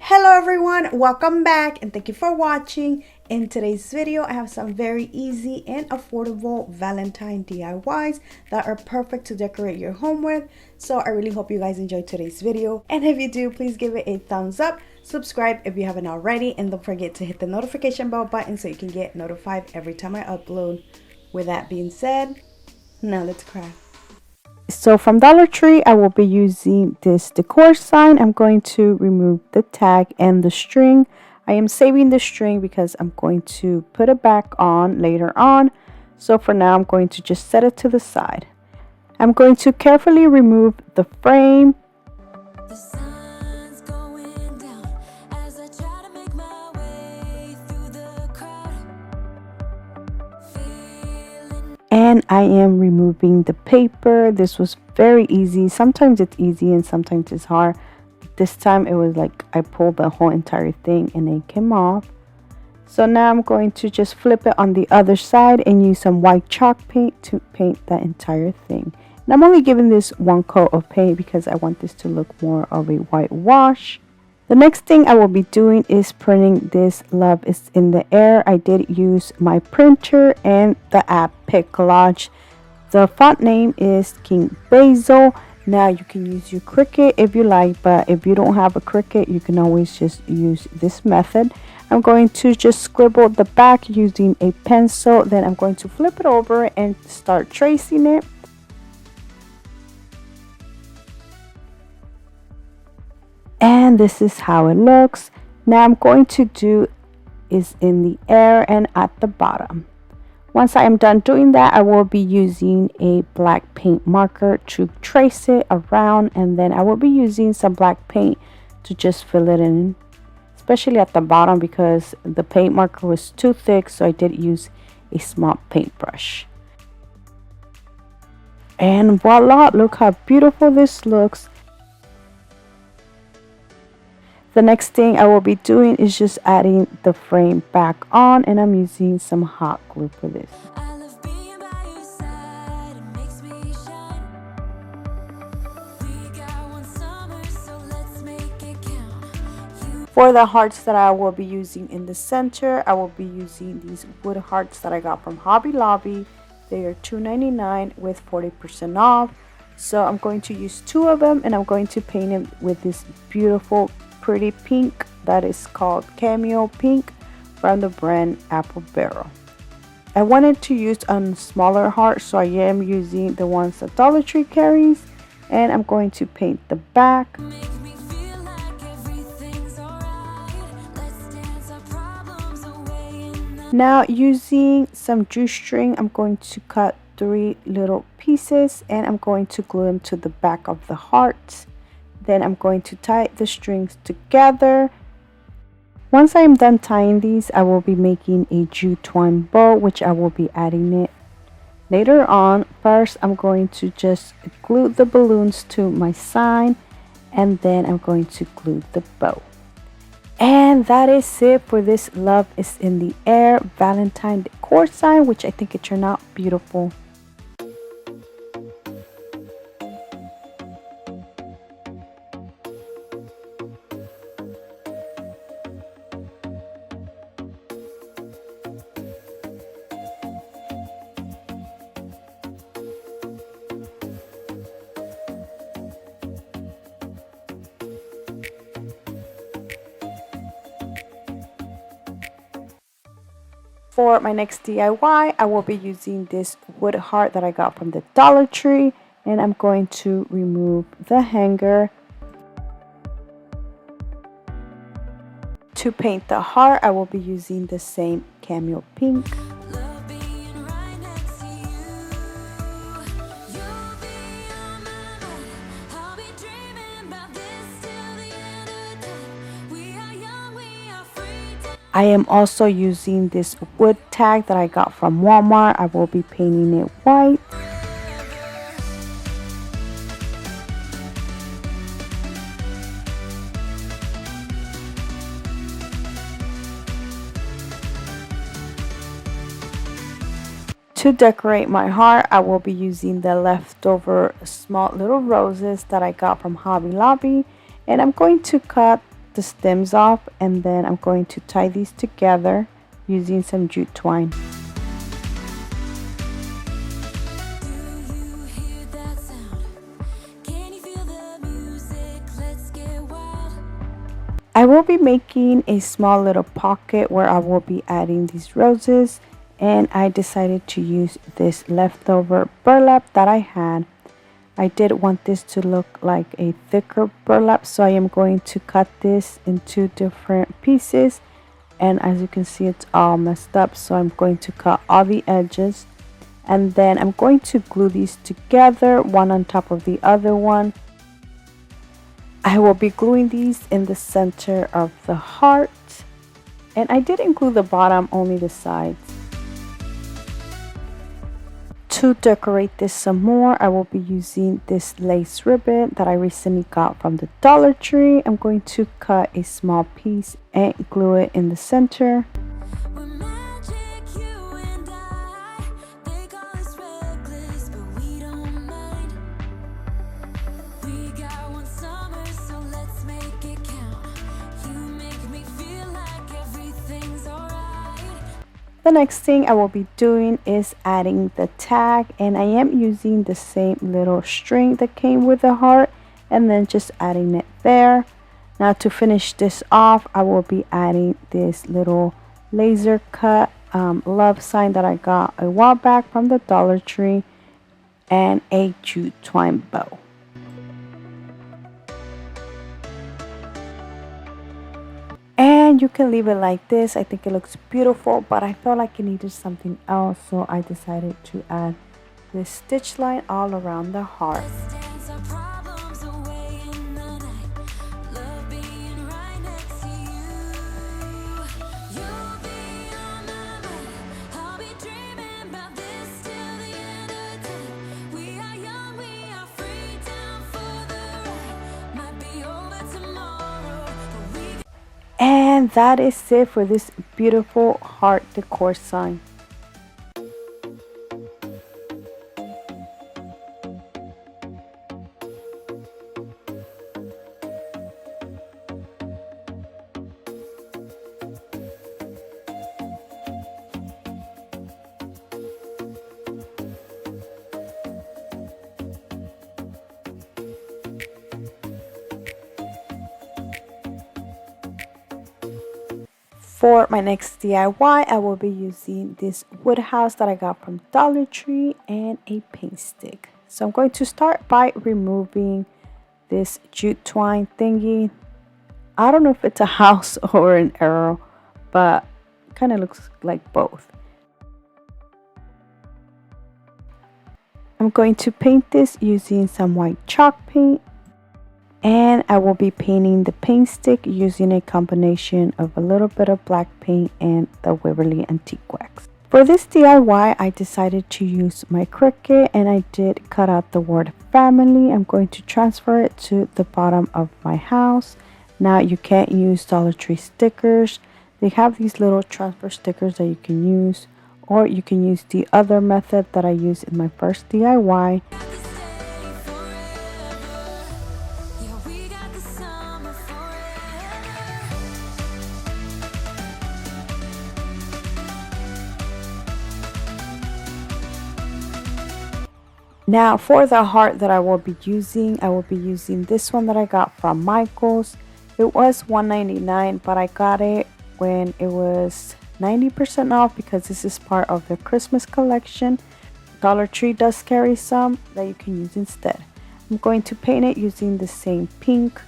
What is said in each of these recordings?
Hello everyone, welcome back and thank you for watching. In today's video I have some very easy and affordable Valentine DIYs that are perfect to decorate your home with. So I really hope you guys enjoyed today's video, and if you do, please give it a thumbs up, subscribe if you haven't already, and don't forget to hit the notification bell button so you can get notified every time I upload. With that being said, now let's craft. So from Dollar Tree, I will be using this decor sign. I'm going to remove the tag and the string. I am saving the string because I'm going to put it back on later on. So for now, I'm going to just set it to the side. I'm going to carefully remove the frame. And I am removing the paper. This was very easy. Sometimes it's easy and sometimes it's hard. This time it was like I pulled the whole entire thing and it came off. So now I'm going to just flip it on the other side and use some white chalk paint to paint that entire thing. And I'm only giving this one coat of paint because I want this to look more of a whitewash. The next thing I will be doing is printing this Love is in the Air. I did use my printer and the app Pic Collage. The font name is King Basil. Now you can use your Cricut if you like, but if you don't have a Cricut, you can always just use this method. I'm going to just scribble the back using a pencil. Then I'm going to flip it over and start tracing it. And this is how it looks. Now I'm going to do is in the air and at the bottom. Once I am done doing that, I will be using a black paint marker to trace it around, and then I will be using some black paint to just fill it in, especially at the bottom because the paint marker was too thick, so I did use a small paintbrush. And voila, look how beautiful this looks. The next thing I will be doing is just adding the frame back on, and I'm using some hot glue for this. For the hearts that I will be using in the center, I will be using these wood hearts that I got from Hobby Lobby. They are $2.99 with 40% off. So I'm going to use 2 of them, and I'm going to paint them with this beautiful pretty pink that is called Cameo Pink from the brand Apple Barrel. I wanted to use a smaller heart, so I am using the ones that Dollar Tree carries, and I'm going to paint the back. Now using some jewelry, I'm going to cut 3 little pieces and I'm going to glue them to the back of the heart. Then I'm going to tie the strings together. Once I am done tying these, I will be making a jute twine bow, which I will be adding it later on. First, I'm going to just glue the balloons to my sign, and then I'm going to glue the bow. And that is it for this Love is in the Air Valentine decor sign, which I think it turned out beautiful. For my next DIY, I will be using this wood heart that I got from the Dollar Tree, and I'm going to remove the hanger. To paint the heart, I will be using the same Cameo Pink. I am also using this wood tag that I got from Walmart. I will be painting it white. To decorate my heart, I will be using the leftover small little roses that I got from Hobby Lobby, and I'm going to cut the stems off, and then I'm going to tie these together using some jute twine. I will be making a small little pocket where I will be adding these roses, and I decided to use this leftover burlap that I had. I did want this to look like a thicker burlap, so I am going to cut this into different pieces, and as you can see it's all messed up, so I'm going to cut all the edges, and then I'm going to glue these together one on top of the other one. I will be gluing these in the center of the heart, and I did include the bottom, only the sides. To decorate this some more, I will be using this lace ribbon that I recently got from the Dollar Tree. I'm going to cut a small piece and glue it in the center. The next thing I will be doing is adding the tag, and I am using the same little string that came with the heart and then just adding it there. Now to finish this off, I will be adding this little laser cut love sign that I got a while back from the Dollar Tree and a jute twine bow. And you can leave it like this. I think it looks beautiful, but I felt like it needed something else, so I decided to add this stitch line all around the heart. And that is it for this beautiful heart decor sign. For my next DIY, I will be using this wood house that I got from Dollar Tree and a paint stick. So I'm going to start by removing this jute twine thingy. I don't know if it's a house or an arrow, but it kind of looks like both. I'm going to paint this using some white chalk paint. And I will be painting the paint stick using a combination of a little bit of black paint and the Waverly Antique Wax. For this DIY, I decided to use my Cricut, and I did cut out the word family. I'm going to transfer it to the bottom of my house. Now you can't use Dollar Tree stickers. They have these little transfer stickers that you can use, or you can use the other method that I used in my first DIY. Now for the heart that I will be using this one that I got from Michael's. It was $1.99, but I got it when it was 90% off because this is part of the Christmas collection. Dollar Tree does carry some that you can use instead. I'm going to paint it using the same pink.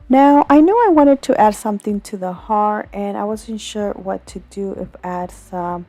Now, I knew I wanted to add something to the heart, and I wasn't sure what to do, if add some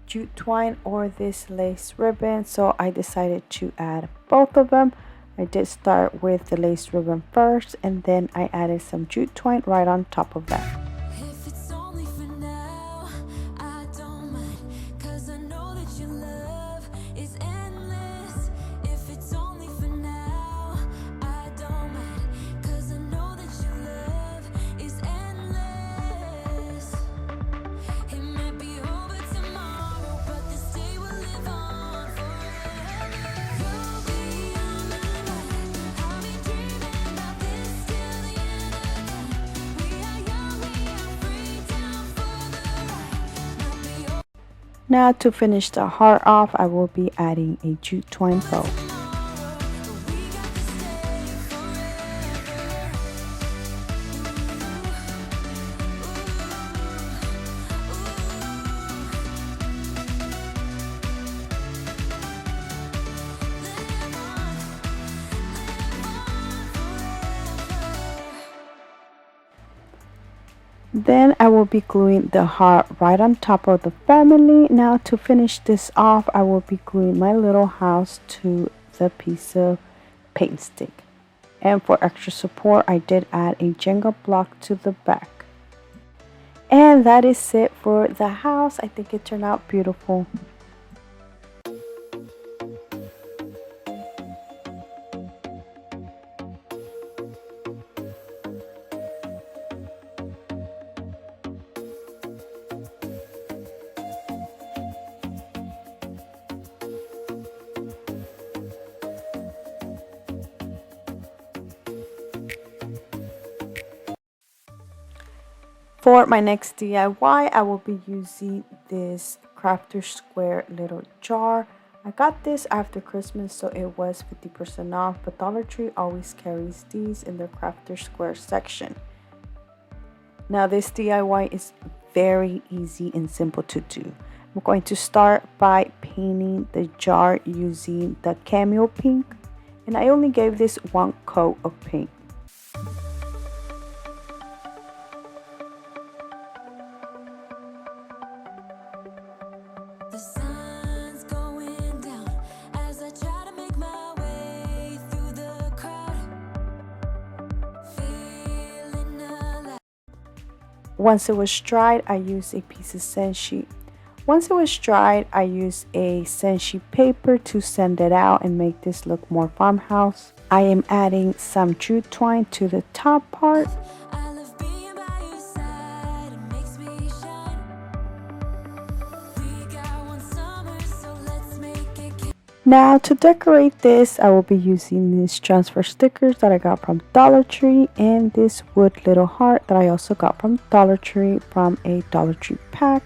jute twine or this lace ribbon, so I decided to add both of them. I did start with the lace ribbon first, and then I added some jute twine right on top of that. Now to finish the heart off, I will be adding a jute twine bow. Then I will be gluing the heart right on top of the family. Now to finish this off, I will be gluing my little house to the piece of paint stick. And for extra support, I did add a Jenga block to the back. And that is it for the house. I think it turned out beautiful. For my next DIY, I will be using this Crafter Square little jar. I got this after Christmas, so it was 50% off, but Dollar Tree always carries these in their Crafter Square section. Now this DIY is very easy and simple to do. I'm going to start by painting the jar using the cameo pink, and I only gave this one coat of paint. Once it was dried, I used a piece of senshi. Once it was dried, I used a senshi paper to sand it out and make this look more farmhouse. I am adding some jute twine to the top part. Now to decorate this, I will be using these transfer stickers that I got from Dollar Tree and this wood little heart that I also got from Dollar Tree from a Dollar Tree pack.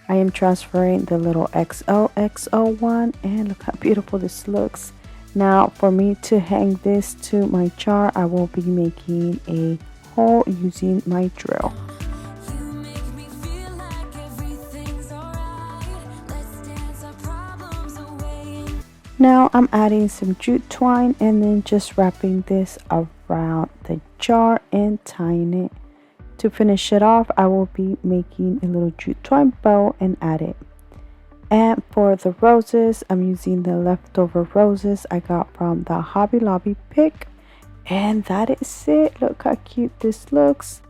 I am transferring the little xoxo one, and look how beautiful this looks. Now for me to hang this to my jar, I will be making a hole using my drill. Now I'm adding some jute twine and then just wrapping this around the jar and tying it. To finish it off, I will be making a little jute twine bow and add it. And for the roses, I'm using the leftover roses I got from the Hobby Lobby pick. And that is it. Look how cute this looks.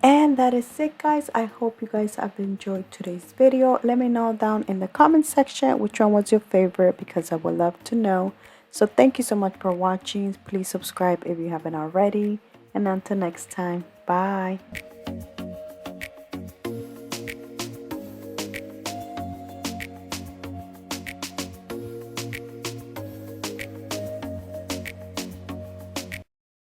And that is it, guys. I hope you guys have enjoyed today's video. Let me know down in the comment section which one was your favorite, because I would love to know. So thank you so much for watching. Please subscribe if you haven't already, and until next time, bye.